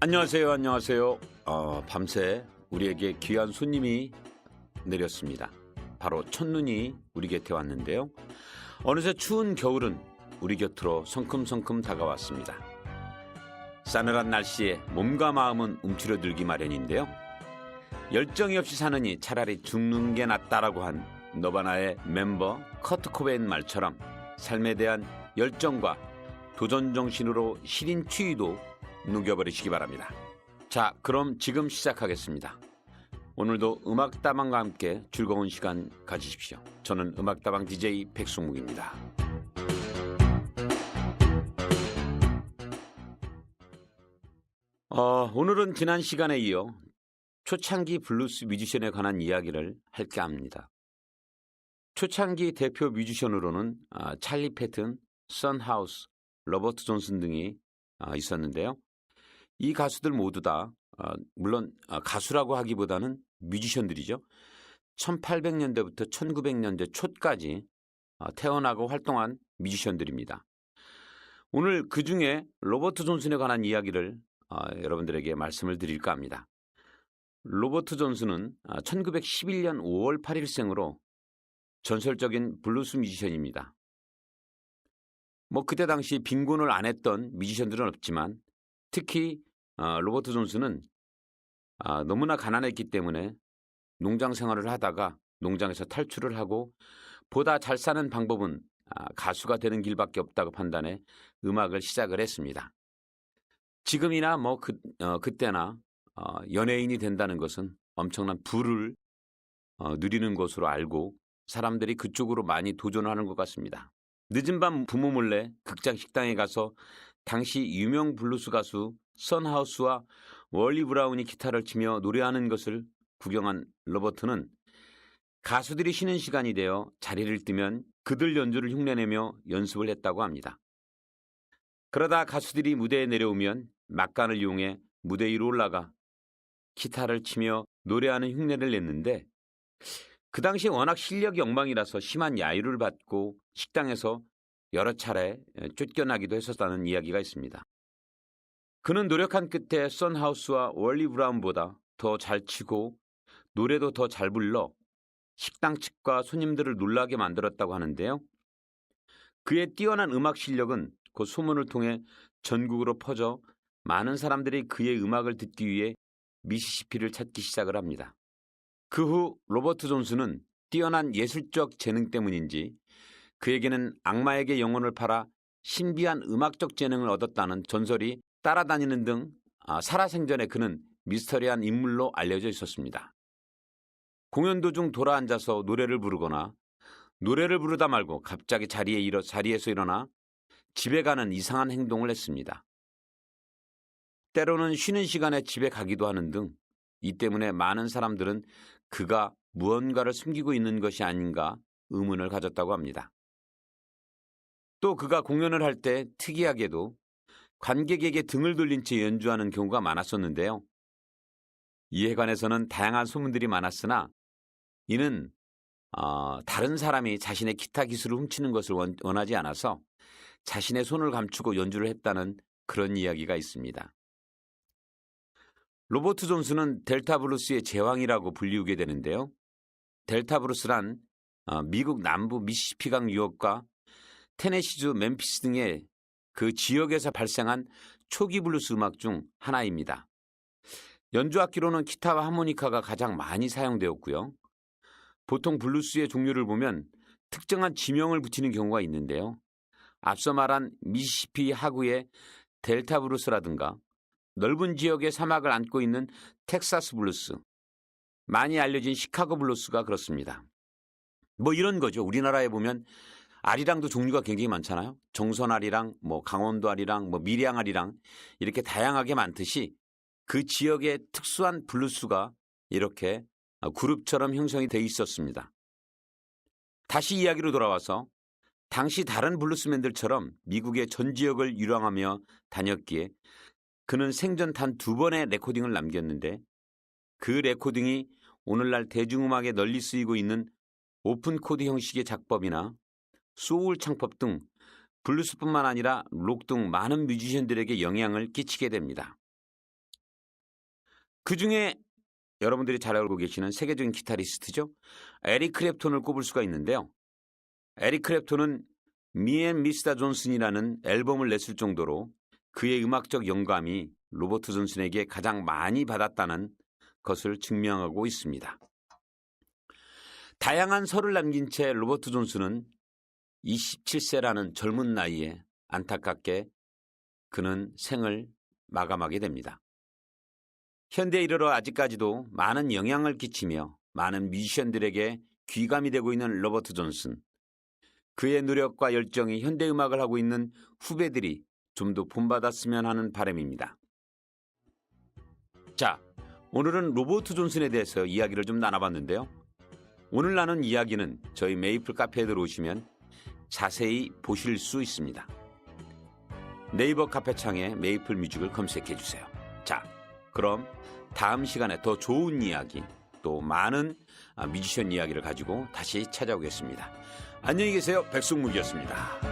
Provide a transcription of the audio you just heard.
안녕하세요. 안녕하세요. 밤새 우리에게 귀한 손님이 내렸습니다. 바로 첫눈이 우리 곁에 왔는데요. 어느새 추운 겨울은 우리 곁으로 성큼성큼 다가왔습니다. 싸늘한 날씨에 몸과 마음은 움츠러들기 마련인데요. 열정이 없이 사느니 차라리 죽는 게 낫다라고 한 너바나의 멤버 커트 코베인 말처럼 삶에 대한 열정과 도전 정신으로 시린 추위도 녹여버리시기 바랍니다. 자, 그럼 지금 시작하겠습니다. 오늘도 음악다방과 함께 즐거운 시간 가지십시오. 저는 음악다방 DJ 백승묵입니다. 오늘은 지난 시간에 이어 초창기 블루스 뮤지션에 관한 이야기를 할까 합니다. 초창기 대표 뮤지션으로는 찰리 패튼, 선 하우스, 로버트 존슨 등이 있었는데요. 이 가수들 모두 다 물론 가수라고 하기보다는 뮤지션들이죠. 1800년대부터 1900년대 초까지 태어나고 활동한 뮤지션들입니다. 오늘 그중에 로버트 존슨에 관한 이야기를 여러분들에게 말씀을 드릴까 합니다. 로버트 존슨은 1911년 5월 8일생으로 전설적인 블루스 뮤지션입니다. 그때 당시 빈곤을 안 했던 뮤지션들은 없지만 특히 로버트 존슨은 너무나 가난했기 때문에 농장 생활을 하다가 농장에서 탈출을 하고 보다 잘 사는 방법은 가수가 되는 길밖에 없다고 판단해 음악을 시작을 했습니다. 지금이나 그때나 연예인이 된다는 것은 엄청난 부를 누리는 것으로 알고 사람들이 그쪽으로 많이 도전하는 것 같습니다. 늦은 밤 부모 몰래 극장 식당에 가서 당시 유명 블루스 가수 선 하우스와 월리 브라운이 기타를 치며 노래하는 것을 구경한 로버트는 가수들이 쉬는 시간이 되어 자리를 뜨면 그들 연주를 흉내내며 연습을 했다고 합니다. 그러다 가수들이 무대에 내려오면 막간을 이용해 무대 위로 올라가 기타를 치며 노래하는 흉내를 냈는데 그 당시 워낙 실력이 엉망이라서 심한 야유를 받고 식당에서 여러 차례 쫓겨나기도 했었다는 이야기가 있습니다. 그는 노력한 끝에 선 하우스와 월리 브라운보다 더 잘 치고 노래도 더 잘 불러 식당 측과 손님들을 놀라게 만들었다고 하는데요. 그의 뛰어난 음악 실력은 그 소문을 통해 전국으로 퍼져 많은 사람들이 그의 음악을 듣기 위해 미시시피를 찾기 시작을 합니다. 그 후 로버트 존슨은 뛰어난 예술적 재능 때문인지 그에게는 악마에게 영혼을 팔아 신비한 음악적 재능을 얻었다는 전설이 따라다니는 등 살아생전에 그는 미스터리한 인물로 알려져 있었습니다. 공연 도중 돌아앉아서 노래를 부르거나 노래를 부르다 말고 갑자기 자리에서 일어나 집에 가는 이상한 행동을 했습니다. 때로는 쉬는 시간에 집에 가기도 하는 등 이 때문에 많은 사람들은 그가 무언가를 숨기고 있는 것이 아닌가 의문을 가졌다고 합니다. 또 그가 공연을 할 때 특이하게도 관객에게 등을 돌린 채 연주하는 경우가 많았었는데요. 이에 관해서는 다양한 소문들이 많았으나 이는 다른 사람이 자신의 기타 기술을 훔치는 것을 원하지 않아서 자신의 손을 감추고 연주를 했다는 그런 이야기가 있습니다. 로버트 존슨은 델타 블루스의 제왕이라고 불리우게 되는데요. 델타 블루스란 미국 남부 미시시피강 유역과 테네시주 멤피스 등의 그 지역에서 발생한 초기 블루스 음악 중 하나입니다. 연주악기로는 기타와 하모니카가 가장 많이 사용되었고요. 보통 블루스의 종류를 보면 특정한 지명을 붙이는 경우가 있는데요. 앞서 말한 미시시피 하구의 델타 블루스라든가 넓은 지역의 사막을 안고 있는 텍사스 블루스, 많이 알려진 시카고 블루스가 그렇습니다. 이런 거죠. 우리나라에 보면 아리랑도 종류가 굉장히 많잖아요. 정선 아리랑, 강원도 아리랑, 밀양 아리랑 이렇게 다양하게 많듯이 그 지역의 특수한 블루스가 이렇게 그룹처럼 형성이 돼 있었습니다. 다시 이야기로 돌아와서 당시 다른 블루스맨들처럼 미국의 전 지역을 유랑하며 다녔기에 그는 생전 단 2번의 레코딩을 남겼는데 그 레코딩이 오늘날 대중음악에 널리 쓰이고 있는 오픈 코드 형식의 작법이나 소울 창법 등 블루스뿐만 아니라 록 등 많은 뮤지션들에게 영향을 끼치게 됩니다. 그중에 여러분들이 잘 알고 계시는 세계적인 기타리스트죠. 에릭 크랩톤을 꼽을 수가 있는데요. 에릭 크랩톤은 미 앤 미스터 존슨이라는 앨범을 냈을 정도로 그의 음악적 영감이 로버트 존슨에게 가장 많이 받았다는 것을 증명하고 있습니다. 다양한 설을 남긴 채 로버트 존슨은 27세라는 젊은 나이에 안타깝게 그는 생을 마감하게 됩니다. 현대에 이르러 아직까지도 많은 영향을 끼치며 많은 뮤지션들에게 귀감이 되고 있는 로버트 존슨. 그의 노력과 열정이 현대음악을 하고 있는 후배들이 좀 더 본받았으면 하는 바람입니다. 자, 오늘은 로버트 존슨에 대해서 이야기를 좀 나눠봤는데요. 오늘 나눈 이야기는 저희 메이플 카페에 들어오시면 자세히 보실 수 있습니다. 네이버 카페창에 메이플 뮤직을 검색해 주세요. 자, 그럼 다음 시간에 더 좋은 이야기, 또 많은 뮤지션 이야기를 가지고 다시 찾아오겠습니다. 안녕히 계세요. 백승묵이었습니다.